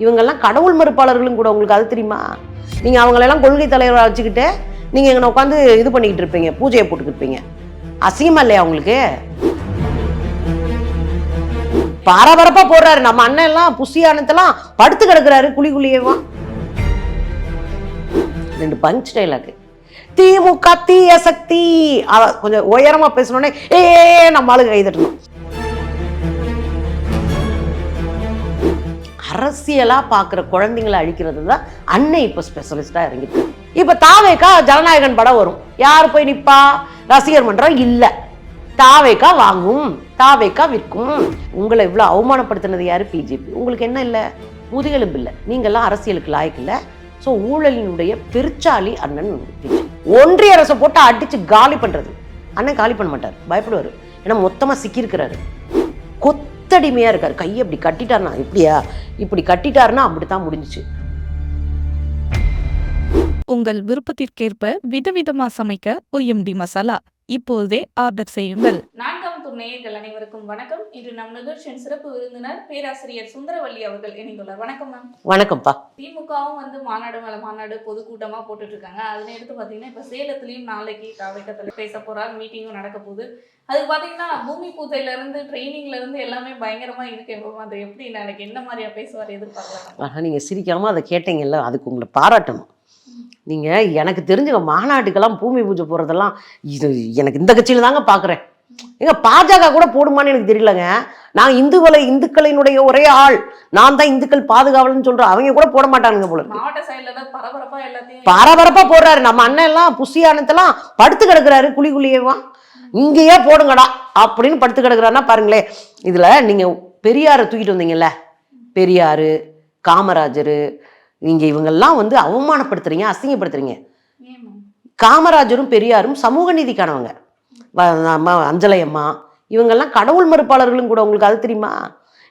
இவங்கெல்லாம் கடவுள் மறுப்பாளர்களும் கூட. உங்களுக்கு அது தெரியுமா? நீங்கள் அவங்களெல்லாம் கொள்கை தலைவராக வச்சுக்கிட்டு நீங்கள் எங்கே உட்காந்து இது பண்ணிக்கிட்டு இருப்பீங்க, பூஜையை போட்டுக்கிட்டு இருப்பீங்க. அசிங்கமா இல்லையா உங்களுக்கு? பரபரப்பா போடுறாரு. நம்ம அண்ணன் எல்லாம் புசியானத்தெல்லாம் படுத்து கிடக்குறாரு குழிக்குழியேவா. 2 பஞ்ச் டைலாக். திமுக தீய சக்தி. கொஞ்சம் உயரமா பேசணுன்னே நம்ம ஆளுங்க கைதட்டணும். அரசியலா பாக்குற குழந்தைங்களை அழிக்கிறது தான் அன்னை இப்ப ஸ்பெஷலிஸ்டா இறங்கிட்டு. இப்ப தாவேக்கா ஜனநாயகன் படம் வரும். யார் போய் நிப்பா? ரசிகர் மன்றம் இல்ல. தாவேக்கா வாங்கும், தாவேக்கா விற்கும். உங்களை இவ்வளவு அவமானப்படுத்தினது யாரு? பிஜேபி. உங்களுக்கு என்ன இல்லை? முதுகெலும்பு இல்லை. நீங்கெல்லாம் அரசியலுக்கு லாய்க்கு இல்லை. ஸோ ஊழலினுடைய பெருச்சாலி அண்ணன் பிஜேபி. ஒன்றிய அரசை போட்டு அடிச்சு காலி பண்றது. அண்ணன் காலி பண்ண மாட்டார், பயப்படுவார். ஏன்னா மொத்தமா சிக்கியிருக்கிறாரு, கொத்தடிமையா இருக்காரு. கையை இப்படி கட்டிட்டாருன்னா இப்படியா, இப்படி கட்டிட்டாருன்னா அப்படித்தான் முடிஞ்சிச்சு. உங்கள் விருப்பத்திற்கேற்ப விதவிதமா சமைக்க OMD மசாலா இப்போதே ஆர்டர் செய்யுங்கள். 4ஆம் தூர் நேயர்கள் அனைவருக்கும் வணக்கம். இன்று நம் நிகழ்ச்சியின் சிறப்பு விருந்தினர் பேராசிரியர் சுந்தரவல்லி அவர்கள் இணைந்துள்ளார். வணக்கம் மேம். வணக்கம்ப்பா. திமுகவும் மாநாடு மேல மாநாடு பொதுக்கூட்டமா போட்டுட்டு இருக்காங்க. அதுல எடுத்து பாத்தீங்கன்னா இப்ப சேலத்திலயும் நாளைக்கு தாவேக்கத்துல பேச போறார், மீட்டிங்கும் நடக்க போகுது. அது பாத்தீங்கன்னா பூமி பூஜையில இருந்து ட்ரைனிங்ல இருந்து எல்லாமே பயங்கரமா இருக்கு. அது எப்படி நாளைக்கு என்ன மாதிரியா பேசுவார் எதிர்பார்க்கலாம்? நீங்க சிரிக்காம அதை கேட்டீங்கல்ல, அதுக்கு உங்களை பாராட்டணும். நீங்கள் எனக்கு தெரிஞ்ச மாநாட்டுக்கெல்லாம் பூமி பூஜை போகிறதெல்லாம் இது எனக்கு இந்த கட்சியில் தாங்க பார்க்குறேன். எங்க பாஜக கூட போடுமான்னு எனக்கு தெரியலங்க. நான் இந்துக்களினுடைய ஒரே ஆள், நான் தான் இந்துக்கள் பாதுகாவலன்னு சொல்கிறேன். அவங்க கூட போட மாட்டானுங்க போல. மாவட்ட சைடுல பரபரப்பா போடுறாரு. நம்ம அண்ணன் எல்லாம் புசியானத்தெல்லாம் படுத்து கிடக்குறாரு குழிக்குழியேவா. இங்கேயே போடுங்கடா அப்படின்னு படுத்து கிடக்குறாருன்னா பாருங்களேன். இதில் நீங்கள் பெரியாரை தூக்கிட்டு வந்தீங்கல்ல, பெரியார், காமராஜர், நீங்க இவங்கெல்லாம் அவமானப்படுத்துறீங்க, அசிங்கப்படுத்துறீங்க. காமராஜரும் பெரியாரும் சமூக நீதிக்கானவங்க. அஞ்சலை அம்மா இவங்கெல்லாம் கடவுள் மறுப்பாளர்களும் கூட. உங்களுக்கு அது தெரியுமா?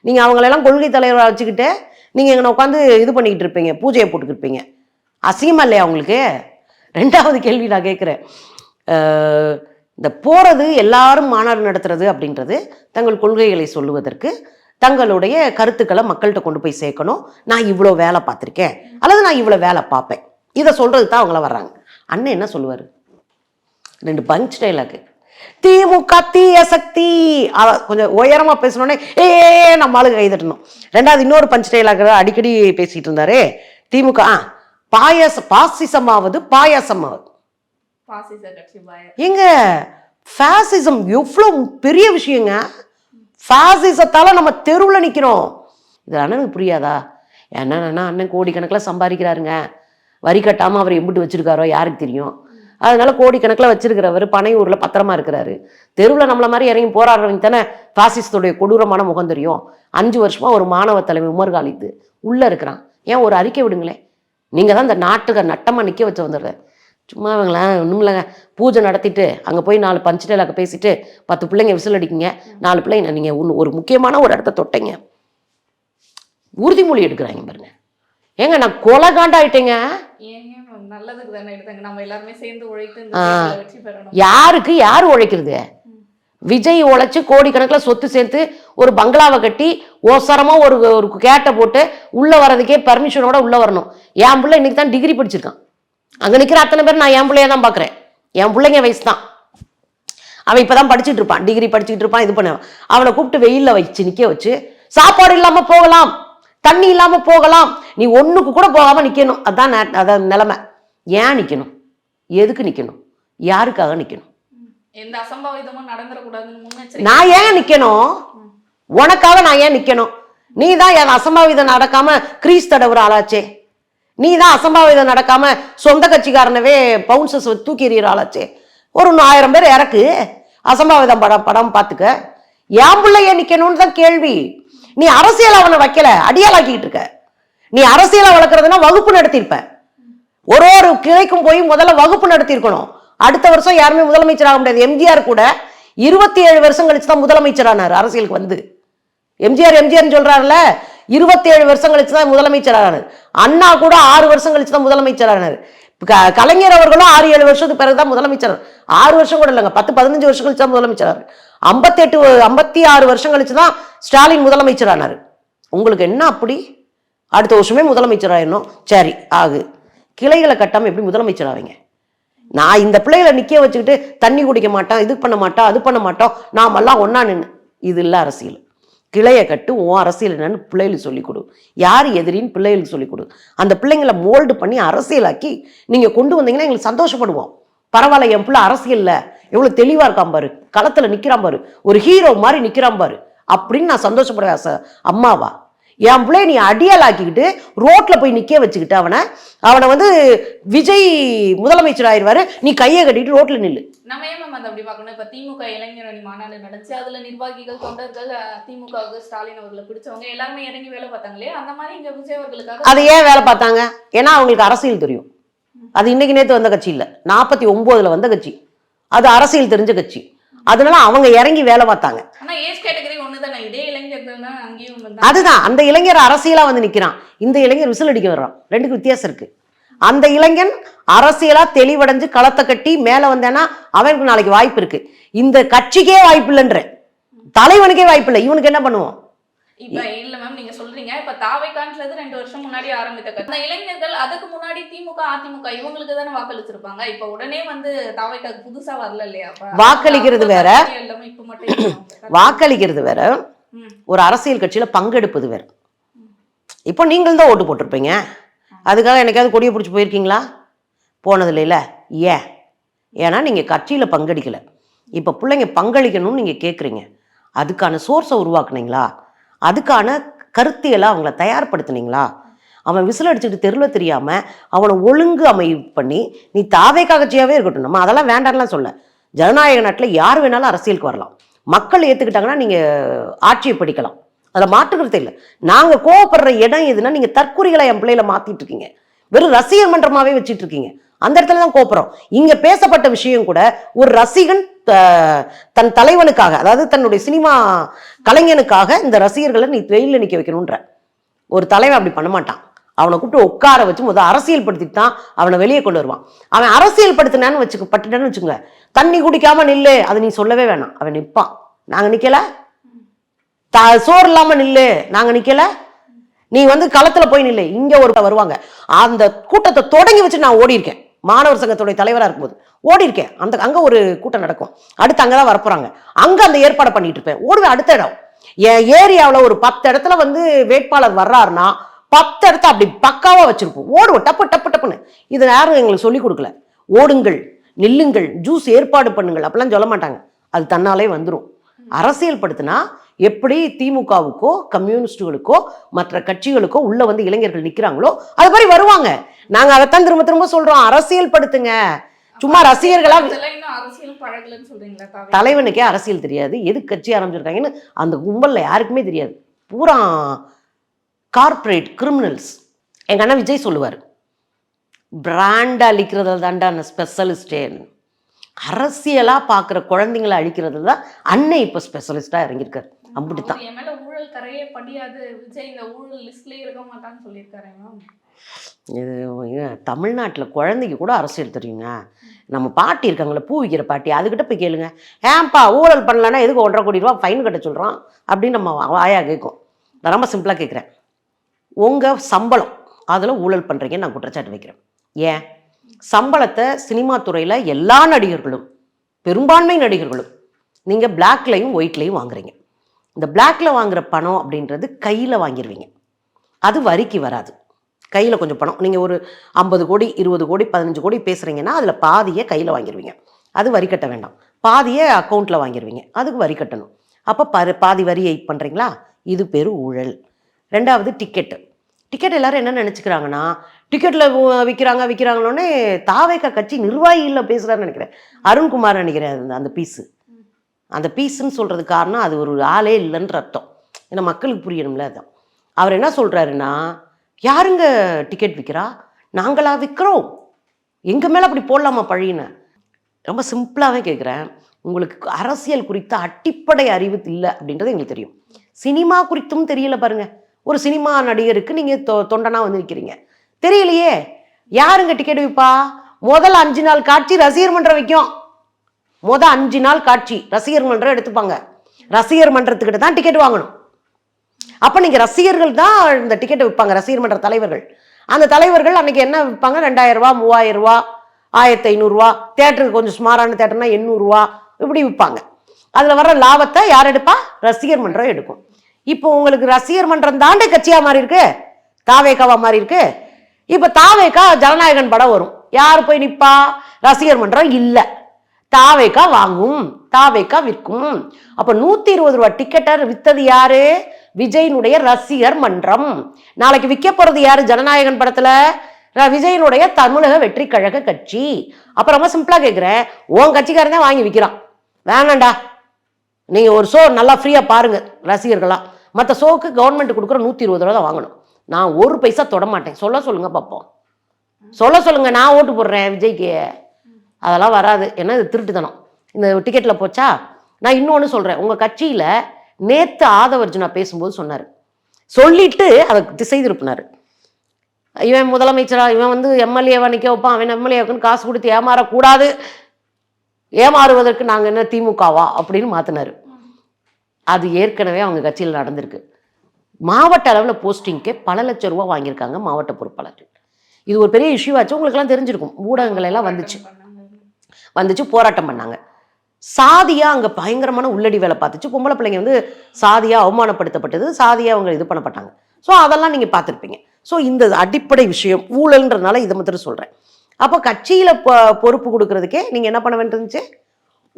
நீங்க அவங்களெல்லாம் கொள்கை தலைவராக வச்சுக்கிட்டு நீங்க எங்க உட்காந்து இது பண்ணிக்கிட்டு இருப்பீங்க, பூஜையை போட்டுக்கிட்டு இருப்பீங்க. அசிங்கமா இல்லையா உங்களுக்கு? 2வது கேள்வி நான் கேட்குறேன். இந்த போறது எல்லாரும் மாநாடு நடத்துறது அப்படின்றது தங்கள் கொள்கைகளை சொல்லுவதற்கு, தங்களுடைய கருத்துக்களை மக்கள்கிட்ட கொண்டு போய் சேர்க்கணும். நான் இவ்வளோ வேலை பார்த்துருக்கேன் அல்லது நான் இவ்வளோ வேலை பார்ப்பேன், இதை சொல்றதுக்கு தான் அவங்கள வர்றாங்க. அண்ணன் என்ன சொல்லுவார்? 2 பஞ்ச் டைலாக். திமுக தீய சக்தி. கொஞ்சம் உயரமா பேசணுன்னே நம்ம ஆளுங்க கைதட்டணும். 2வது இன்னொரு பஞ்ச் டைலாக் அடிக்கடி பேசிட்டு இருந்தாரு. திமுக பாசிசமாவது பாயாசமாவது. எங்க பாசிசம் எவ்வளோ பெரிய விஷயங்க. பாசிசத்தால நம்ம தெருவில் நிற்கிறோம். இது அண்ணனுக்கு புரியாதா? என்னன்னா அண்ணன் கோடிக்கணக்கில் சம்பாதிக்கிறாருங்க. வரி கட்டாமல் அவர் எம்பிட்டு வச்சிருக்காரோ யாருக்கு தெரியும். அதனால கோடிக்கணக்கில் வச்சிருக்கிறவர் பனையூரில் பத்திரமா இருக்கிறாரு. தெருவில் நம்மள மாதிரி இறங்கி போராடுறவங்க தானே பாசிசத்துடைய கொடூரமான முகம் தெரியும். 5 வருஷமா ஒரு மாணவ தலைமை உமர் காலித்து உள்ளே இருக்கிறான். ஏன் ஒரு அறிக்கை விடுங்களேன். நீங்கள் தான் இந்த நாட்டுக்கு நட்டமாக நிற்க வச்சு வந்துடுற. சும்மா இவங்கள ஒன்றும் இல்லைங்க, பூஜை நடத்திட்டு அங்கே போய் 4 பஞ்ச் டைலாக் பேசிட்டு 10 பிள்ளைங்க விசில் அடிக்குங்க. 4 பிள்ளைங்க நீங்கள் ஒரு முக்கியமான ஒரு இடத்த தொட்டீங்க, உறுதிமொழி எடுக்கிறாங்க பாருங்க. ஏங்க நான் கொலை காண்டாயிட்டேங்க. யாருக்கு யாரு உழைக்கிறது? விஜய் உழைச்சு கோடிக்கணக்கில் சொத்து சேர்த்து ஒரு பங்களாவை கட்டி ஓசரமா ஒரு கேட்டை போட்டு உள்ள வர்றதுக்கே பர்மிஷனோட உள்ள வரணும். என் பிள்ளை இன்னைக்கு தான் டிகிரி படிச்சிருக்கான். அங்க நிக்கிற அத்தனை பேர் நான் என் பிள்ளைய தான் பாக்குறேன். என் பிள்ளைங்க வயசு தான். அவன் இப்பதான் படிச்சுட்டு இருப்பான், டிகிரி படிச்சுட்டு இருப்பான். இது பண்ணுவான். அவனை கூப்பிட்டு வெயில்ல வச்சு நிக்க வச்சு, சாப்பாடு இல்லாம போகலாம், தண்ணி இல்லாம போகலாம், நீ ஒண்ணுக்கு கூட போகாம நிக்கணும். அதான் நிலைமை. ஏன் நிக்கணும்? எதுக்கு நிக்கணும்? யாருக்காக நிக்கணும்? எந்த அசம்பாவிதமும் நடந்துடக்கூடாதுன்னு நான் ஏன் நிக்கணும்? உனக்காக நான் ஏன் நிக்கணும்? நீ தான் என் அசம்பாவிதம் நடக்காம கிரீஸ் தடவுற ஆளாச்சே. நீ தான் அசம்பாவிதம் நடக்காம சொந்த கட்சிக்காரனவே பவுன்சஸ் தூக்கி எறிகிற ஆளாச்சே. ஒரு 1000 பேர் இறக்கு அசம்பாவிதம் படம் பார்த்துக்க. என் பிள்ளைய நிக்கணும்னு தான் கேள்வி. நீ அரசியல் அவனை வைக்கல, அடியாளாக்கிட்டு இருக்க. நீ அரசியலை வளர்க்கறதுனா வகுப்பு நடத்தியிருப்ப. ஒரு கிளைக்கும் போய் முதல்ல வகுப்பு நடத்தியிருக்கணும். அடுத்த வருஷம் யாருமே முதலமைச்சர் ஆக முடியாது. எம்ஜிஆர் கூட 27 வருஷம் கழிச்சு தான் முதலமைச்சர் ஆனார். அரசியலுக்கு வந்து எம்ஜிஆர் சொல்றாருல, 27 வருஷம் கழிச்சு தான் முதலமைச்சர் ஆனார். அண்ணா கூட 6 வருஷம் கழிச்சு தான் முதலமைச்சர் ஆனார். கலைஞர் அவர்களும் 6-7 வருஷத்துக்கு பிறகுதான் முதலமைச்சர். 6 வருஷம் கூட இல்லைங்க, 10-15 வருஷம் கழிச்சு தான் முதலமைச்சர். 56 வருஷம் கழிச்சு தான் ஸ்டாலின் முதலமைச்சர் ஆனார். உங்களுக்கு என்ன அப்படி? அடுத்த வருஷமே முதலமைச்சர் ஆயிடணும். சரி ஆகு. கிளைகளை கட்டாமல் எப்படி முதலமைச்சர் ஆவீங்க? நான் இந்த பிள்ளைகளை நிற்க வச்சுக்கிட்டு தண்ணி குடிக்க மாட்டோம், இது பண்ண மாட்டோம், அது பண்ண மாட்டோம், நாமெல்லாம் ஒன்றா நின்று, இது இல்லை அரசியல். கிளையை கட்டு, உன் அரசியல் என்னன்னு பிள்ளைகளுக்கு சொல்லிக் கொடு. யார் எதிரின்னு பிள்ளைகளுக்கு சொல்லிக் கொடு. அந்த பிள்ளைங்களை மோல்டு பண்ணி அரசியலாக்கி நீங்கள் கொண்டு வந்தீங்கன்னா எங்களுக்கு சந்தோஷப்படுவோம். பரவாயில்ல, என் பிள்ளை அரசியல்ல எவ்வளோ தெளிவாக இருக்கான் பாரு, களத்தில் நிற்கிறான் பாரு, ஒரு ஹீரோ மாதிரி நிற்கிறான் பாரு அப்படின்னு நான் சந்தோஷப்படுவேன். அம்மாவா என் பிள்ளைய நீ அடியாலாக்கிக்கிட்டு ரோட்டில் போய் நிற்க வச்சுக்கிட்டு அவனை வந்து விஜய் முதலமைச்சர் ஆயிடுவாரு, நீ கையை கட்டிட்டு ரோட்டில் நில்லு. நம்ம ஏன் மேம் அதை அப்படி பார்க்கணும்? இப்போ திமுக இளைஞரணி மாநாடு நடந்துச்சு, அதுல நிர்வாகிகள், தொண்டர்கள், திமுகவுக்கு ஸ்டாலின் அவர்களை பிடிச்சவங்க எல்லாருமே இறங்கி வேலை பார்த்தாங்களே, அந்த மாதிரி இங்க விஜய் அவர்களுக்காக அது ஏன் வேலை பார்த்தாங்க? ஏன்னா அவங்களுக்கு அரசியல் தெரியும். அது இன்னைக்கு நேற்று வந்த கட்சி இல்லை, 49ல் வந்த கட்சி. அது அரசியல் தெரிஞ்ச கட்சி. அதனால அவங்க இறங்கி வேலை பார்த்தாங்க. ஆனா ஏஜ் கேட்டகரி ஒண்ணுதானே, இதே இளைஞர்கள் தான் அங்கேயும். அதுதான், அந்த இளைஞர் அரசியலா வந்து நிக்கிறான், இந்த இளைஞர் விசில் அடிக்க வர்றான். ரெண்டுக்கு வித்தியாசம் இருக்கு. அந்த இளைஞன் அரசியலா தெளிவடைஞ்சு களத்தை கட்டி மேல வந்தேன்னா அவனுக்கு நாளைக்கு வாய்ப்பு இருக்கு. இந்த கட்சிக்கே வாய்ப்பு இல்லைன்ற, தலைவனுக்கே வாய்ப்பு இல்லை, இவனுக்கு என்ன பண்ணுவோம்? இப்ப இல்ல மேம், நீங்க சொல்றீங்க இப்ப தாவைக்கான்றது 2 வருஷம் முன்னாடி ஆரம்பித்த கட்சி. அந்த இளைஞர்கள் அதுக்கு முன்னாடி திமுக, அதிமுக இவங்களுக்கு தானே வாக்களிச்சிருப்பாங்க. இப்ப உடனே வந்து தாவைக்காக்கு புதுசா வரல இல்லையா? வாக்களிக்கிறது வேற, இப்ப மட்டும் வாக்களிக்கிறது வேற, ஒரு அரசியல் கட்சியில பங்கெடுப்பது வேற. இப்போ நீங்கள் தான் ஓட்டு போட்டிருப்பீங்க, அதுக்காக எனக்காவது கொடியை பிடிச்சி போயிருக்கீங்களா? போனது இல்லைல்ல. ஏன்? ஏன்னா நீங்க கட்சியில பங்கெடுக்கல. இப்ப பிள்ளைங்க பங்களிக்கணும்னு நீங்க கேட்குறீங்க, அதுக்கான சோர்ஸை உருவாக்குனீங்களா? அதுக்கான கருத்தியெல்லாம் அவங்கள தயார்படுத்தினீங்களா? அவன் விசில் அடிச்சுட்டு தெருவில் தெரியாமல் அவனை ஒழுங்கு அமைப்பு பண்ணி, நீ தாவேக்கா கட்சியாகவே இருக்கட்டும், நம்ம அதெல்லாம் வேண்டாம்லாம் சொல்ல. ஜனநாயக நாட்டில் யார் வேணாலும் அரசியலுக்கு வரலாம். மக்கள் ஏற்றுக்கிட்டாங்கன்னா நீங்கள் ஆட்சியை படிக்கலாம், அதில் மாற்றுக்கிறதே இல்லை. நாங்கள் கோவப்படுற இடம் எதுனா, நீங்கள் தற்கொலைகளை என் பிள்ளைகளை மாற்றிட்டு இருக்கீங்க, வெறும் ரசிகர் மன்றமாகவே வச்சுட்டு இருக்கீங்க. அந்த இடத்துல தான் கோப்புறோம். இங்கே பேசப்பட்ட விஷயம் கூட ஒரு ரசிகன் தன் தலைவனுக்காக, அதாவது தன்னுடைய சினிமா கலைஞனுக்காக இந்த ரசிகர்களை நீ வெயிலில் நிற்க வைக்கணுன்ற ஒரு தலைவன் அப்படி பண்ண மாட்டான். அவனை கூப்பிட்டு உட்கார வச்சு முதல் அரசியல் படுத்திட்டு தான் அவனை வெளியே கொண்டு வருவான். அவன் அரசியல் படுத்தினான்னு பட்டுட்டான்னு வச்சுக்கோங்க, தண்ணி குடிக்காம நில்லு, அதை நீ சொல்லவே வேணாம், அவன் நிற்பான். நாங்கள் நிற்கல, சோறு இல்லாம நில்லு, நாங்கள் நிற்கல, நீ வந்து களத்தில் போய் நில்லு. இங்கே ஒரு வருவாங்க, அந்த கூட்டத்தை தொடங்கி வச்சு நான் ஓடி இருக்கேன். மாணவர் சங்கத்துடைய தலைவராக இருக்கும்போது ஓடி இருக்கேன். அங்கே ஒரு கூட்டம் நடக்கும், அடுத்து அங்கே தான் வரப்போறாங்க, அங்கே அந்த ஏற்பாடை பண்ணிட்டு இருப்பேன், ஓடுவேன். அடுத்த இடம் என் ஏரியாவில் ஒரு 10 இடத்துல வந்து வேட்பாளர் வர்றாருன்னா 10 இடத்த அப்படி பக்காவா வச்சிருப்போம், ஓடுவோம் டப்பு டப்பு டப்புன்னு. இது யாரும் எங்களுக்கு சொல்லிக் கொடுக்கல. ஓடுங்கள், நில்லுங்கள், ஜூஸ் ஏற்பாடு பண்ணுங்கள் அப்படிலாம் சொல்ல மாட்டாங்க, அது தன்னாலே வந்துடும். அரசியல் படுத்தினா எப்படி திமுகவுக்கோ கம்யூனிஸ்டுகளுக்கோ மற்ற கட்சிகளுக்கோ உள்ள வந்து இளைஞர்கள் நிற்கிறாங்களோ அது மாதிரி வருவாங்க. நாங்கள் அதைத்தான் திரும்ப திரும்ப சொல்றோம், அரசியல் படுத்துங்க. சும்மா ரசிகர்களா தலைவனுக்கே அரசியல் தெரியாது, எது கட்சி ஆரம்பிச்சிருக்காங்கன்னு அந்த கும்பல்ல யாருக்குமே தெரியாது, பூரா கார்பரேட் கிரிமினல்ஸ். எங்க அண்ணா விஜய் சொல்லுவார், பிராண்ட் அழிக்கிறதுல தாண்டா ஸ்பெஷலிஸ்டே. அரசியலா பார்க்குற குழந்தைங்களை அழிக்கிறது தான் அண்ணன் இப்போ ஸ்பெஷலிஸ்டா இறங்கியிருக்காரு. அப்படித்தான் இது தமிழ்நாட்டில் குழந்தைக்கு கூட அரசியல் தெரியுங்க. நம்ம பாட்டி இருக்காங்களே, பூ விற்கிற பாட்டி, அதுக்கிட்ட போய் கேளுங்க, ஏன்பா ஊழல் பண்ணலன்னா எதுக்கு 1.5 கோடி ரூபா ஃபைன் கட்ட சொல்கிறான் அப்படின்னு நம்ம வாயா கேட்கும். நான் ரொம்ப சிம்பிளாக கேட்குறேன், உங்கள் சம்பளம் அதில் ஊழல் பண்ணுறீங்கன்னு நான் குற்றச்சாட்டு வைக்கிறேன். ஏன்? சம்பளத்தை சினிமா துறையில் எல்லா நடிகர்களும், பெரும்பான்மை நடிகர்களும் நீங்கள் பிளாக்லையும் ஒயிட்லையும் வாங்குறீங்க. இந்த பிளாக்ல வாங்குற பணம் அப்படின்றது கையில் வாங்கிடுவீங்க, அது வரிக்கு வராது. கையில் கொஞ்சம் பணம், நீங்கள் ஒரு 50 கோடி 20 கோடி 15 கோடி பேசுகிறீங்கன்னா அதில் பாதியை கையில் வாங்கிடுவீங்க, அது வரி கட்ட வேண்டாம். பாதியை அக்கௌண்ட்டில் வாங்கிடுவீங்க, அதுக்கு வரி கட்டணும். அப்போ பாதி வரியை பண்ணுறீங்களா, இது பேர் ஊழல். ரெண்டாவது டிக்கெட் எல்லாரும் என்ன நினச்சிக்கிறாங்கன்னா, டிக்கெட்டில் விற்கிறாங்களோன்னே தாவேக்கா கட்சி நிர்வாகிகளில் பேசுகிறாருன்னு நினைக்கிறேன், அருண்குமார் நினைக்கிறேன். அந்த பீஸுன்னு சொல்கிறதுக்கு காரணம் அது ஒரு ஆளே இல்லைன்ற அர்த்தம். ஏன்னா மக்களுக்கு புரியணும்ல. அதுதான் அவர் என்ன சொல்கிறாருன்னா, யாருங்க டிக்கெட் விற்கிறா, நாங்களா விற்கிறோம், எங்கள் மேலே அப்படி போடலாமா பழின்னு. ரொம்ப சிம்பிளாகவே கேட்குறேன், உங்களுக்கு அரசியல் குறித்த அடிப்படை அறிவு இல்லை அப்படின்றது எங்களுக்கு தெரியும், சினிமா குறித்தும் தெரியல பாருங்க. ஒரு சினிமா நடிகருக்கு நீங்கள் தொண்டனா வந்து நிற்கிறீங்க, தெரியலையே. யாருங்க டிக்கெட் விற்பா? முதல் 5 நாள் காட்சி ரசிகர் மன்றம் வைக்கும், 5 நாள் காட்சி ரசிகர் மன்றம் எடுத்துப்பாங்க, ரசிகர் மன்றத்துக்கிட்ட தான் டிக்கெட் வாங்கணும். அப்போ நீங்கள் ரசிகர்கள் தான் இந்த டிக்கெட்டை விற்பாங்க, ரசிகர் மன்ற தலைவர்கள். அந்த தலைவர்கள் அன்னைக்கு என்ன விற்பாங்க, 2000 ரூபா, 3000 ரூபா, 1500 ரூபா, தேட்டருக்கு கொஞ்சம் சுமாரான தேட்டர்னா 800 ரூபா இப்படி விற்பாங்க. அதில் வர்ற லாபத்தை யார் எடுப்பா? ரசிகர் மன்றம் எடுக்கும். இப்போ உங்களுக்கு ரசிகர் மன்றம் தாண்டி கட்சியாக மாறி இருக்கு, தாவேக்காவா மாறி இருக்கு. இப்போ தாவேக்கா ஜனநாயகன் படம் வரும், யார் போய் நிற்பா? ரசிகர் மன்றம் இல்லை, தாவேக்கா வாங்கும், தாவேக்கா விற்கும். அப்போ 120 ரூபா டிக்கெட்டை வித்தது யாரு? விஜயினுடைய ரசிகர் மன்றம். நாளைக்கு விற்க போறது யாரு ஜனநாயகன் படத்துல? விஜயனுடைய தமிழக வெற்றி கழக கட்சி. அப்ப ரொம்ப சிம்பிளா கேட்கிறேன், உன் கட்சிக்காரன் தான் வாங்கி விற்கிறான். வேணாண்டா, நீங்க ஒரு ஷோ நல்லா ஃப்ரீயா பாருங்க ரசிகர்களா. மற்ற ஷோக்கு கவர்மெண்ட் கொடுக்குற 120 ரூபா தான் வாங்கணும். நான் ஒரு பைசா தொட மாட்டேன். சொல்லுங்க பார்ப்போம், சொல்லுங்க. நான் ஓட்டு போடுறேன் விஜய்க்கு, அதெல்லாம் வராது. ஏன்னா இது திருட்டுத்தனம். இந்த டிக்கெட்ல போச்சா. நான் இன்னொன்று சொல்றேன், உங்க கட்சியில நேத்து ஆதவர்ஜுனா பேசும்போது சொன்னார், சொல்லிட்டு அதை திசை திருப்பினார். இவன் முதலமைச்சரா, இவன் வந்து எம்எல்ஏவா நிற்க வைப்பான், அவன் எம்எல்ஏவுக்குன்னு காசு கொடுத்து ஏமாறக்கூடாது, ஏமாறுவதற்கு நாங்கள் என்ன திமுகவா அப்படின்னு மாற்றினார். அது ஏற்கனவே அவங்க கட்சியில் நடந்திருக்கு. மாவட்ட அளவில் போஸ்டிங்க்கே பல லட்சம் ரூபா வாங்கியிருக்காங்க மாவட்ட பொறுப்பாளர்கள். இது ஒரு பெரிய இஷ்யூ ஆச்சு, உங்களுக்கெல்லாம் தெரிஞ்சிருக்கும். ஊடகங்கள் எல்லாம் வந்துச்சு போராட்டம் பண்ணாங்க. சாதியா அங்கே பயங்கரமான உள்ளடி வேலை பார்த்துச்சு. பொம்பளை பிள்ளைங்க வந்து சாதியா அவமானப்படுத்தப்பட்டது, சாதியா அவங்க இது பண்ணப்பட்டாங்க. ஸோ அதெல்லாம் நீங்கள் பார்த்துருப்பீங்க. ஸோ இந்த அடிப்படை விஷயம் ஊழல்ன்றதுனால இதை மட்டும் சொல்கிறேன். அப்போ கட்சியில் பொறுப்பு கொடுக்கறதுக்கே நீங்கள் என்ன பண்ண வேண்டியிருந்துச்சு?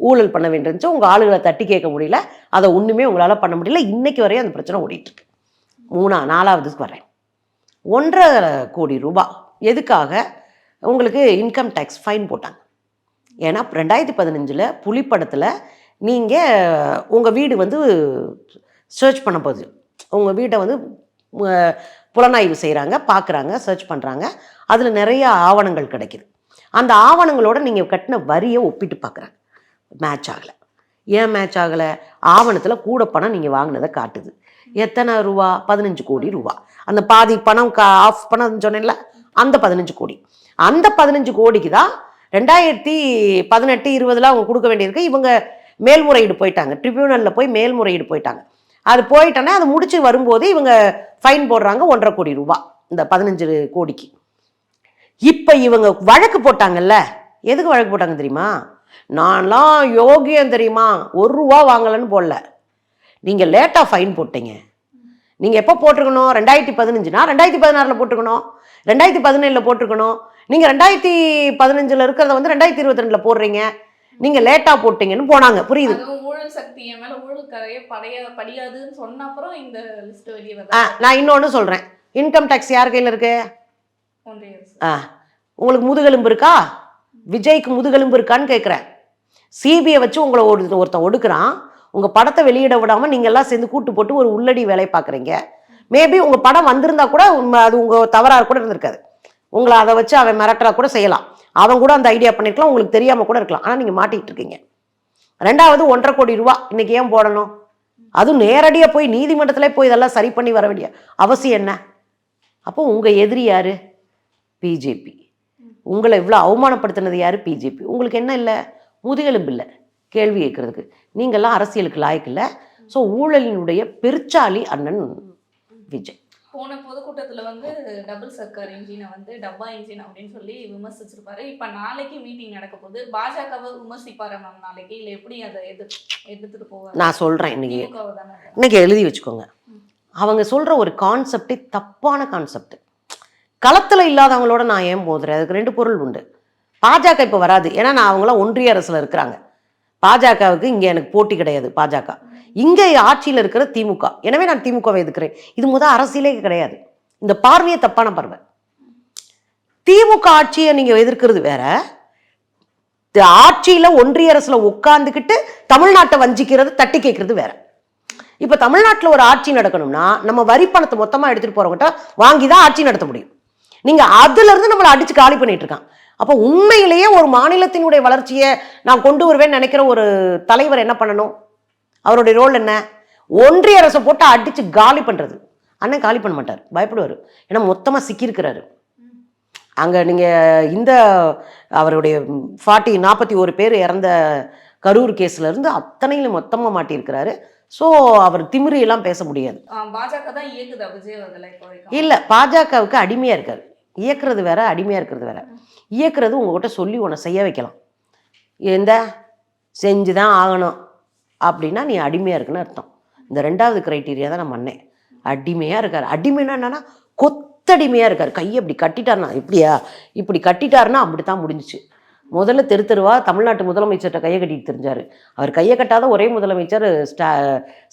ஊழல் பண்ண வேண்டியிருந்துச்சு. உங்கள் ஆளுகளை தட்டி கேட்க முடியல, அதை ஒன்றுமே உங்களால் பண்ண முடியல. இன்னைக்கு வரையும் அந்த பிரச்சனை ஓடிட்டுருக்கு. 4வதுக்கு வரேன். 1.5 கோடி ரூபாய் எதுக்காக? உங்களுக்கு இன்கம் டேக்ஸ் ஃபைன் போட்டாங்க. ஏன்னா 2015 புலிப்படத்தில் நீங்கள் உங்கள் வீடு வந்து சர்ச் பண்ண போகுது, உங்கள் வீட்டை வந்து புலனாய்வு செய்கிறாங்க, பார்க்குறாங்க, சர்ச் பண்ணுறாங்க. அதில் நிறைய ஆவணங்கள் கிடைக்கிது. அந்த ஆவணங்களோட நீங்கள் கட்டின வரியை ஒப்பிட்டு பார்க்குறாங்க, மேட்ச் ஆகலை. ஏன் மேட்ச் ஆகலை? ஆவணத்தில் கூட பணம் நீங்கள் வாங்கினதை காட்டுது. எத்தனை ரூபா? 15 கோடி ரூபா. அந்த பாதி பணம் ஆஃப் பணம் சொன்னேன்ல, அந்த 15 கோடி. அந்த 15 கோடிக்கு தான் 2018-20 அவங்க கொடுக்க வேண்டியிருக்கு. இவங்க மேல்முறையீடு போயிட்டாங்க, ட்ரிபியூனலில் போய் மேல்முறையீடு போயிட்டாங்க. அது போயிட்டோன்னா அது முடிச்சு வரும்போது இவங்க ஃபைன் போடுறாங்க 1.5 கோடி ரூபா இந்த 15 கோடிக்கு. இப்போ இவங்க வழக்கு போட்டாங்கல்ல, எதுக்கு வழக்கு போட்டாங்க தெரியுமா? நான்லாம் யோகியம் தெரியுமா, 1 ரூபா வாங்கலன்னு போடல, நீங்கள் லேட்டாக ஃபைன் போட்டீங்க. நீங்கள் எப்போ போட்டிருக்கணும்? 2015னா 2016 போட்டிருக்கணும், 2017 போட்டிருக்கணும். நீங்கள் 2015 இருக்கிறத வந்து 2022 போடுறீங்க, நீங்கள் லேட்டாக போட்டீங்கன்னு போனாங்க. புரியுது? ஊழல் சக்தி என் மேல ஊழல் கரையே படியாதுன்னு சொன்ன அப்புறம் இந்த லிஸ்ட் வெளியே வருது. நான் இன்னொன்று சொல்கிறேன், இன்கம் டேக்ஸ் யார் கையில் இருக்கு? உங்களுக்கு முதுகெலும்பு இருக்கா? விஜய்க்கு முதுகெலும்பு இருக்கான்னு கேட்குறேன். சிபிஐ வச்சு உங்களை ஒருத்தன் ஒடுக்குறான், உங்கள் படத்தை வெளியிட விடாமல் நீங்கள்லாம் சேர்ந்து கூட்டு போட்டு ஒரு உள்ளடி வேலை பார்க்குறீங்க. மேபி உங்கள் படம் வந்திருந்தா கூட அது உங்கள் தவறாக கூட இருந்திருக்காது. உங்களை அதை வச்சு அவன் மிரட்டலாக கூட செய்யலாம், அவன் கூட அந்த ஐடியா பண்ணிருக்கலாம், உங்களுக்கு தெரியாமல் கூட இருக்கலாம். ஆனால் நீங்கள் மாட்டிகிட்டு இருக்கீங்க. 2வது 1.5 கோடி ரூபா இன்னைக்கு ஏன் போடணும்? அதுவும் நேரடியாக போய் நீதிமன்றத்தில் போய் இதெல்லாம் சரி பண்ணி வர வேண்டிய அவசியம் என்ன? அப்போ உங்கள் எதிரி யார்? பிஜேபி. உங்களை இவ்வளோ அவமானப்படுத்தினது யார்? பிஜேபி. உங்களுக்கு என்ன இல்லை? முதுகெலும்பு இல்லை கேள்வி கேட்கறதுக்கு. நீங்கள்லாம் அரசியலுக்கு லாய்க்கு இல்லை. ஸோ ஊழலினுடைய பெருச்சாலி அண்ணன் விஜய். போன பொதுக்கூட்டத்தில் வந்து டபுள் சர்க்கார் இன்ஜினை வந்து டப்பா இன்ஜின் அப்படின்னு சொல்லி விமர்சிச்சிருப்பாரு. இப்போ நாளைக்கு மீட்டிங் நடக்க போது, பாஜகவை விமர்சிப்பாரு மேம் நாளைக்கு, இல்லை எப்படி அதை எடுத்துட்டு போவார்? நான் சொல்கிறேன், இன்னைக்கு எழுதி வச்சுக்கோங்க. அவங்க சொல்கிற ஒரு கான்செப்டே தப்பான கான்செப்ட். களத்தில் இல்லாதவங்களோட நான் ஏன் போதுறேன்? அதுக்கு 2 பொருள் உண்டு. பாஜக இப்போ வராது, ஏன்னா நான் அவங்களாம் ஒன்றிய அரசில் இருக்கிறாங்க. பாஜகவுக்கு இங்கே எனக்கு போட்டி கிடையாது. பாஜக இங்கே ஆட்சியில் இருக்கிற திமுக, எனவே நான் திமுகவை எதுக்குறேன். இது அரசியலே கிடையாது. இந்த பார்வையை தப்பான பார்வை. திமுக ஆட்சியை நீங்கள் எதிர்க்கிறது வேற, ஆட்சியில் ஒன்றிய அரசில் உட்காந்துக்கிட்டு தமிழ்நாட்டை வஞ்சிக்கிறது, தட்டி கேட்கறது வேற. இப்போ தமிழ்நாட்டில் ஒரு ஆட்சி நடக்கணும்னா நம்ம வரி பணத்தை மொத்தமாக எடுத்துகிட்டு போகிறவங்ககிட்ட வாங்கி தான் ஆட்சி நடத்த முடியும். நீங்கள் அதுலேருந்து நம்மளை அடித்து காலி பண்ணிட்டு இருக்கான். அப்போ உண்மையிலேயே ஒரு மாநிலத்தினுடைய வளர்ச்சியை நான் கொண்டு வருவேன்னு நினைக்கிற ஒரு தலைவர் என்ன பண்ணணும்? அவருடைய ரோல் என்ன? ஒன்றிய அரசை போட்டு அடித்து காலி பண்ணுறது. அண்ணன் காலி பண்ண மாட்டார், பயப்படுவார். ஏன்னா மொத்தமாக சிக்கியிருக்கிறாரு அங்கே. நீங்கள் இந்த அவருடைய 41 பேர் இறந்த கரூர் கேஸ்லேருந்து அத்தனையிலும் மொத்தமாக மாட்டியிருக்கிறாரு. ஸோ அவர் திமிரு எல்லாம் பேச முடியாது. பாஜக தான் இயக்குதா விஜய் அவர்களை இப்போ வரைக்கும்? இல்லை, பாஜகவுக்கு அடிமையாக இருக்காரு. இயக்குறது வேற, அடிமையாக இருக்கிறது வேற. இயக்குறது உங்ககிட்ட சொல்லி உன்னை செய்ய வைக்கலாம், எந்த செஞ்சு தான் ஆகணும் அப்படின்னா நீ அடிமையாக இருக்குன்னு அர்த்தம். இந்த 2வது கிரைட்டீரியா தான் நம்ம அண்ணன் அடிமையாக இருக்கார். அடிமைன்னா என்னன்னா கொத்தடிமையாக இருக்கார். கையை இப்படி கட்டிட்டாருன்னா இப்படியா, இப்படி கட்டிட்டாருன்னா அப்படி தான் முடிஞ்சிச்சு. முதல்ல தெருவா தமிழ்நாட்டு முதலமைச்சர்கிட்ட கையை கட்டிட்டு தெரிஞ்சார். அவர் கையை கட்டாத ஒரே முதலமைச்சர்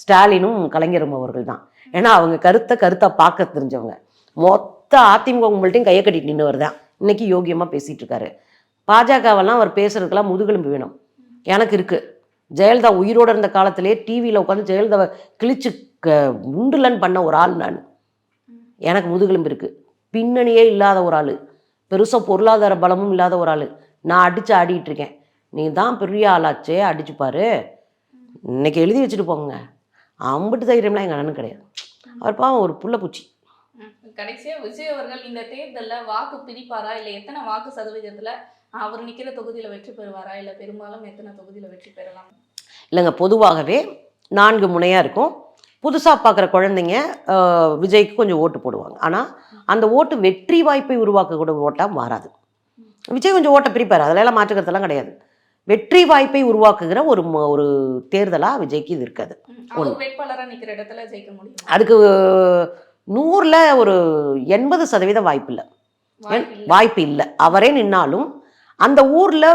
ஸ்டாலினும் கலைஞரும் அவர்கள் தான். ஏன்னா அவங்க கருத்தை பார்க்க தெரிஞ்சவங்க. மொத்த அதிமுக உங்கள்கிட்டையும் கையை கட்டிட்டு நின்றவர் தான் இன்னைக்கு யோகியமாக பேசிகிட்டு இருக்காரு. பாஜகவெல்லாம் அவர் பேசுறதுக்கெல்லாம் முதுகெலும்பு வேணும். எனக்கு இருக்குது. ஜெயலலிதா உயிரோடு இருந்த காலத்திலே டிவியில் உட்காந்து ஜெயலலிதாவை கிழிச்சு உண்டுலன்னு பண்ண ஒரு ஆள் நான். எனக்கு முதுகெலும்பு இருக்குது. பின்னணியே இல்லாத ஒரு ஆள், பெருசாக பொருளாதார பலமும் இல்லாத ஒரு ஆள். நான் அடித்து ஆடிட்டு இருக்கேன். நீ தான் பெரிய ஆளாச்சே, அடிச்சுப்பாரு, இன்னைக்கு எழுதி வச்சுட்டு போங்க. அம்பிட்டு தைரியம்லாம் எங்கள் அண்ணனும் கிடையாது. அவர் பாவம் ஒரு புள்ள பூச்சி. கடைசியா விஜய் அவர்கள் இந்த தேர்தலில் வாக்கு பிரிப்பாரா, இல்லை எத்தனை வாக்கு சதவீதத்தில் அவர் நிற்கிற தொகுதியில் வெற்றி பெறுவாரா, இல்லை பெரும்பாலும் எத்தனை தொகுதியில் வெற்றி பெறலாம்? இல்லைங்க, பொதுவாகவே 4 முனையாக இருக்கும். புதுசாக பார்க்குற குழந்தைங்க விஜய்க்கு கொஞ்சம் ஓட்டு போடுவாங்க. ஆனால் அந்த ஓட்டு வெற்றி வாய்ப்பை உருவாக்கக்கூட ஓட்டாக மாறாது. விஜய் கொஞ்சம் ஓட்டை பிரிப்பார், அதிலெல்லாம் மாற்றுக்கிறதெல்லாம் கிடையாது. வெற்றி வாய்ப்பை உருவாக்குகிற ஒரு தேர்தலாக விஜய்க்கு இது இருக்காது. வேட்பாளராக நிற்கிற இடத்துல ஜெயிக்க முடியும். அதுக்கு 100ல் ஒரு 80% வாய்ப்பு இல்லை. அவரே நின்னாலும் அந்த ஊரில்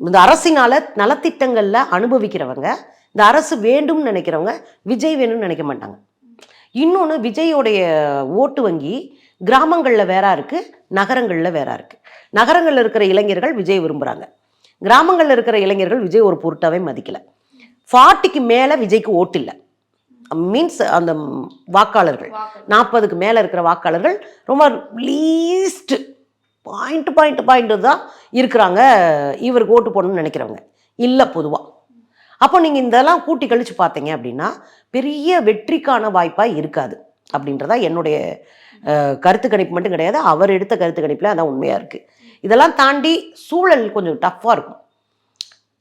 இந்த அரசினால் நலத்திட்டங்களில் அனுபவிக்கிறவங்க, இந்த அரசு வேண்டும்னு நினைக்கிறவங்க விஜய் வேணும்னு நினைக்க மாட்டாங்க. இன்னொன்று, விஜயோடைய ஓட்டு வங்கி கிராமங்களில் வேற இருக்குது, நகரங்களில் வேற இருக்குது. நகரங்களில் இருக்கிற இளைஞர்கள் விஜய் விரும்புகிறாங்க, கிராமங்களில் இருக்கிற இளைஞர்கள் விஜய் ஒரு பொருட்டாவே மதிக்கலை. 40க்கு மேலே விஜய்க்கு ஓட்டு இல்லை. மீன்ஸ் அந்த வாக்காளர்கள் 40க்கு மேலே இருக்கிற வாக்காளர்கள் ரொம்ப லீஸ்ட் பாயிண்ட் தான் இருக்கிறாங்க இவருக்கு ஓட்டு போடணும்னு நினைக்கிறவங்க இல்லை பொதுவாக. அப்போ நீங்கள் இதெல்லாம் கூட்டி கழித்து பார்த்தீங்க அப்படின்னா பெரிய வெற்றிக்கான வாய்ப்பாக இருக்காது அப்படின்றதா என்னுடைய கருத்து கணிப்பு மட்டும் கிடையாது, அவர் எடுத்த கருத்து கணிப்பில் அதான் உண்மையாக இருக்குது. இதெல்லாம் தாண்டி சூழல் கொஞ்சம் டஃப்பாக இருக்கும்.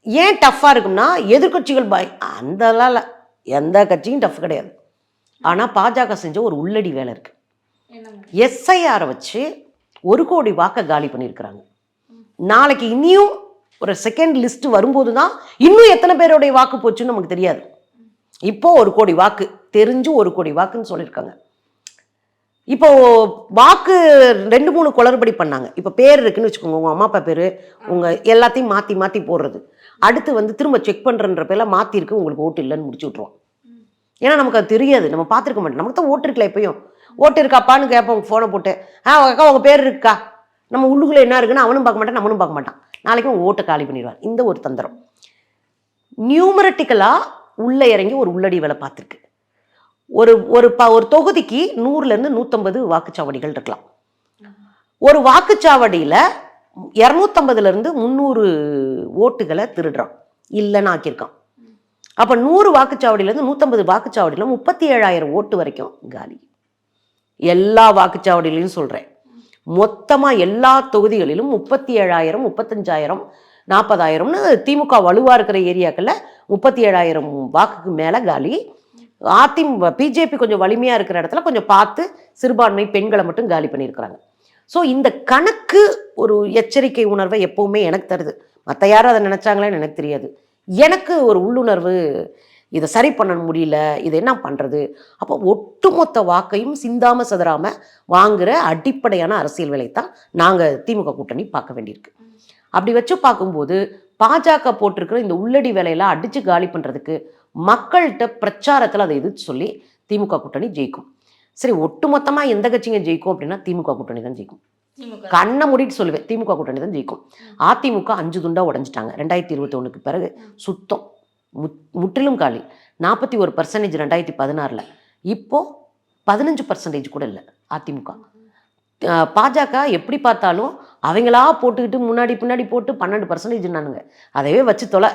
ஏன் டஃப்பாக இருக்கும்னா எதிர்கட்சிகள் அந்தலாம் இல்லை, எந்த கட்சியும் டஃப் கிடையாது. ஆனால் பாஜக செஞ்ச ஒரு உள்ளடி வேலை இருக்குது. எஸ்ஐஆரை வச்சு 1 கோடி வாக்கை காலி பண்ணியிருக்கிறாங்க. நாளைக்கு இனியும் ஒரு செகண்ட் லிஸ்ட் வரும்போது தான் இன்னும் எத்தனை பேருடைய வாக்கு போச்சுன்னு நமக்கு தெரியாது. இப்போ 1 கோடி வாக்கு தெரிஞ்சு 1 கோடி வாக்குன்னு சொல்லியிருக்காங்க. இப்போ வாக்கு 2-3 குளறுபடி பண்ணாங்க. இப்போ பேர் இருக்குன்னு வச்சுக்கோங்க, உங்கள் அம்மா அப்பா பேர் உங்கள் எல்லாத்தையும் மாற்றி மாற்றி போடுறது. அடுத்து திரும்ப செக் பண்ணுறன்ற பேரில் மாற்றிருக்கு, உங்களுக்கு ஓட்டு இல்லைன்னு முடிச்சு விட்ருவோம். ஏன்னா நமக்கு அது தெரியாது, நம்ம பார்த்துருக்க மாட்டோம். நமக்கு தான் ஓட்டு இருக்கல, எப்பயும் ஓட்டு இருக்காப்பான்னு கேட்போம் ஃபோனை போட்டு. அக்கா உங்கள் பேர் இருக்கா, நம்ம உள்ளுக்குள்ளே என்ன இருக்குன்னு அவனும் பார்க்க மாட்டான், நம்மளும் பார்க்க மாட்டான். நாளைக்கு உங்கள் ஓட்டை காலி பண்ணிடுவார். இந்த ஒரு தந்திரம் நியூமரட்டிக்கலாக உள்ளே இறங்கி ஒரு உள்ளடி வேலை பார்த்துருக்கு. ஒரு தொகுதிக்கு 100லேருந்து 150 வாக்குச்சாவடிகள் இருக்கலாம். ஒரு வாக்குச்சாவடியில் 250லேருந்து 300 ஓட்டுகளை திருடுறான், இல்லைன்னு ஆக்கியிருக்கான். அப்போ 100 வாக்குச்சாவடியிலேருந்து 150 வாக்குச்சாவடியில் 37,000 ஓட்டு வரைக்கும் காலி. எல்லா வாக்குச்சாவடியிலையும் சொல்கிறேன், மொத்தமாக எல்லா தொகுதிகளிலும் 37,000, 35,000, 40,000ன்னு திமுக வலுவாக இருக்கிற ஏரியாக்களில் 37,000 வாக்குக்கு மேலே காலி. பிஜேபி கொஞ்சம் வலிமையாக இருக்கிற இடத்துல கொஞ்சம் பார்த்து சிறுபான்மை பெண்களை மட்டும் காலி பண்ணியிருக்கிறாங்க. ஸோ இந்த கணக்கு ஒரு எச்சரிக்கை உணர்வை எப்போவுமே எனக்கு தருது. மற்ற யாரும் அதை நினச்சாங்களேன்னு எனக்கு தெரியாது. எனக்கு ஒரு உள்ளுணர்வு, இதை சரி பண்ண முடியல, இதை என்ன பண்ணுறது. அப்போ ஒட்டுமொத்த வாக்கையும் சிந்தாமல் சதுராமல் வாங்குகிற அடிப்படையான அரசியல் வேலைத்தான் நாங்கள் திமுக கூட்டணி பார்க்க வேண்டியிருக்கு. அப்படி வச்சு பார்க்கும்போது பாஜக போட்டிருக்கிற இந்த உள்ளடி வேலையெல்லாம் அடித்து காலி பண்ணுறதுக்கு மக்கள்கிட்ட பிரச்சாரத்தில் அதை எதிர்த்து சொல்லி திமுக கூட்டணி ஜெயிக்கும். சரி, ஒட்டுமொத்தமாக எந்த கட்சிங்க ஜெயிக்கும் அப்படின்னா திமுக கூட்டணி தான் ஜெயிக்கும். கண்ணை மூடிட்டு சொல்லுவேன், திமுக கூட்டணி தான் ஜெயிக்கும். அதிமுக 5 துண்டாக உடஞ்சிட்டாங்க 2021க்கு பிறகு. சுத்தம் முற்றிலும் காலி. 41% 2016. இப்போது 15% கூட இல்லை அதிமுக. பாஜக எப்படி பார்த்தாலும் அவங்களா போட்டுக்கிட்டு முன்னாடி பின்னாடி போட்டு 12%நானுங்க, அதையே வச்சு தொலை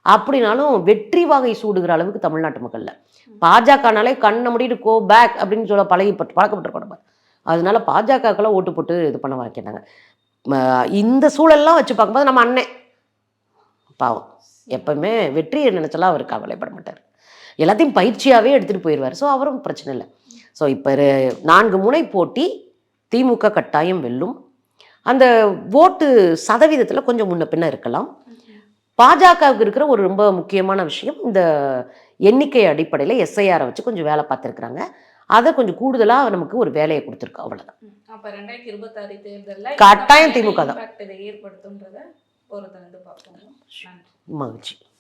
அப்படின்னாலும் வெற்றி வாகை சூடுகிற அளவுக்கு தமிழ்நாட்டு மக்களில் பாஜகனாலே கண்ணை முடிட்டு கோ பேக் அப்படின்னு சொல்ல பழக்கப்பட்டிருக்கோம். அதனால பாஜகக்கெல்லாம் ஓட்டு போட்டு இது பண்ண வைக்கிறாங்க. இந்த சூழல்லாம் வச்சு பார்க்கும்போது நம்ம அண்ணன் பாவம் எப்பவுமே வெற்றியை நினைச்சலாம் அவர் கவலைப்பட மாட்டார். எல்லாத்தையும் பயிற்சியாகவே எடுத்துகிட்டு போயிடுவார். ஸோ அவரும் பிரச்சனை இல்லை. ஸோ இப்போ 4 முனை போட்டி திமுக கட்டாயம் வெல்லும். அந்த ஓட்டு சதவீதத்தில் கொஞ்சம் முன்ன பின்ன இருக்கலாம். பாஜகவுக்கு இருக்கிற ஒரு ரொம்ப முக்கியமான விஷயம், இந்த எண்ணிக்கை அடிப்படையில் எஸ்ஐஆரை வச்சு கொஞ்சம் வேலை பார்த்துருக்குறாங்க. அதை கொஞ்சம் கூடுதலாக நமக்கு ஒரு வேலையை கொடுத்துருக்கு, அவ்வளோதான். அப்ப 2026 தேர்தலில் கட்டாயம் திமுக தான். இதை ஏற்படுத்தும்ன்றத பொறுத்து வந்து பார்ப்போம். நன்றி. மகிழ்ச்சி.